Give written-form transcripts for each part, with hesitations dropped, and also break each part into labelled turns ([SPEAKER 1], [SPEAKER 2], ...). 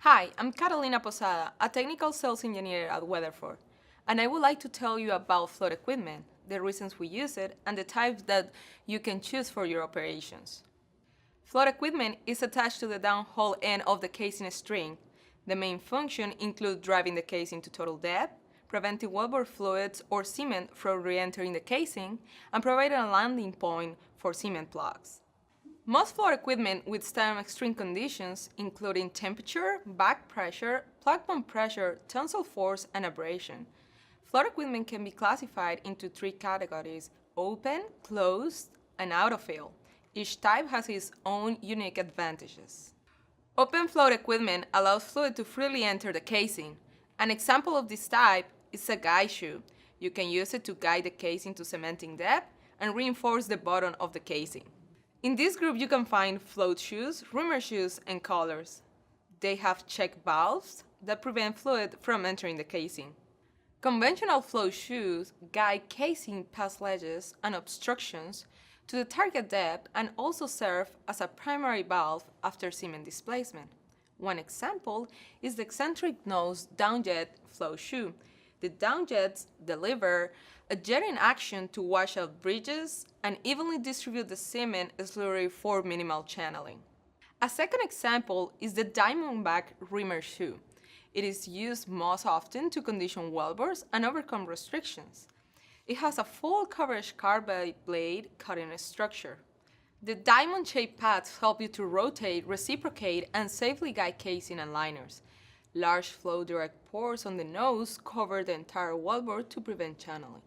[SPEAKER 1] Hi, I'm Catalina Posada, a technical sales engineer at Weatherford, and I would like to tell you about float equipment, the reasons we use it, and the types that you can choose for your operations. Float equipment is attached to the downhole end of the casing string. The main function includes driving the casing to total depth, preventing wellbore fluids or cement from re-entering the casing, and providing a landing point for cement plugs. Most float equipment withstand extreme conditions, including temperature, back pressure, plug bump pressure, tensile force, and abrasion. Float equipment can be classified into three categories: open, closed, and autofill. Each type has its own unique advantages. Open float equipment allows fluid to freely enter the casing. An example of this type is a guide shoe. You can use it to guide the casing to cementing depth and reinforce the bottom of the casing. In this group, you can find float shoes, reamer shoes, and collars. They have check valves that prevent fluid from entering the casing. Conventional float shoes guide casing past ledges and obstructions to the target depth and also serve as a primary valve after cement displacement. One example is the eccentric nose downjet float shoe. The downjets deliver a jetting action to wash out bridges and evenly distribute the cement slurry for minimal channeling. A second example is the Diamondback reamer shoe. It is used most often to condition wellbores and overcome restrictions. It has a full coverage carbide blade cutting structure. The diamond-shaped pads help you to rotate, reciprocate, and safely guide casing and liners. Large flow direct pores on the nose cover the entire wellbore to prevent channeling.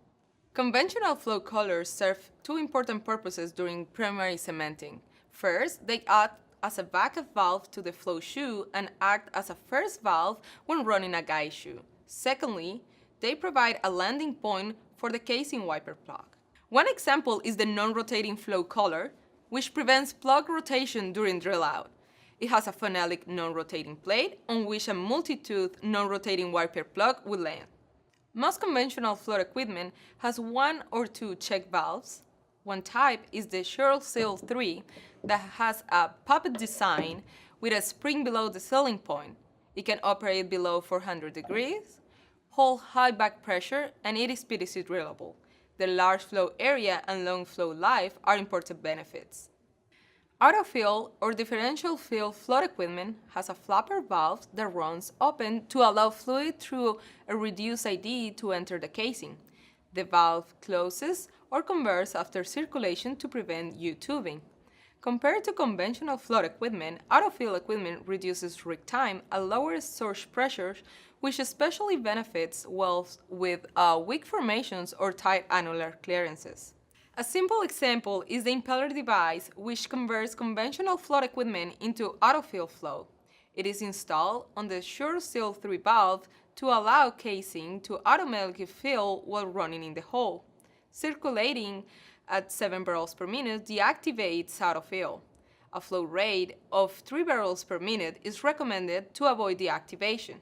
[SPEAKER 1] Conventional float collars serve two important purposes during primary cementing. First, they act as a backup valve to the float shoe and act as a first valve when running a guide shoe. Secondly, they provide a landing point for the casing wiper plug. One example is the non-rotating float collar, which prevents plug rotation during drill out. It has a phenolic non-rotating plate on which a multi-tooth non-rotating wiper plug will land. Most conventional float equipment has one or two check valves. One type is the Shurlseal 3 that has a puppet design with a spring below the sealing point. It can operate below 400 degrees, hold high back pressure, and it is PDC drillable. The large flow area and long flow life are important benefits. Autofill or differential fill float equipment has a flapper valve that runs open to allow fluid through a reduced ID to enter the casing. The valve closes or converts after circulation to prevent U-tubing. Compared to conventional float equipment, autofill equipment reduces rig time and lowers surge pressures, which especially benefits wells with weak formations or tight annular clearances. A simple example is the impeller device, which converts conventional float equipment into autofill flow. It is installed on the Shurlseal 3 valve to allow casing to automatically fill while running in the hole. Circulating at 7 barrels per minute deactivates autofill. A flow rate of 3 barrels per minute is recommended to avoid deactivation.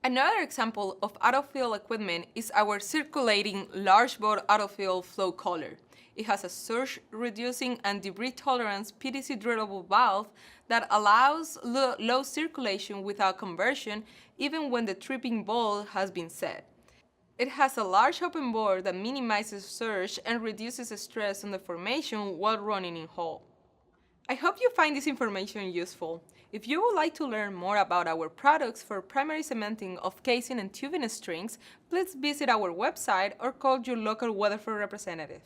[SPEAKER 1] Another example of autofill equipment is our circulating large bore autofill flow collar. It has a surge-reducing and debris-tolerant PDC drillable valve that allows low circulation without conversion even when the tripping ball has been set. It has a large open bore that minimizes surge and reduces stress on the formation while running in hole. I hope you find this information useful. If you would like to learn more about our products for primary cementing of casing and tubing strings, please visit our website or call your local Weatherford representative.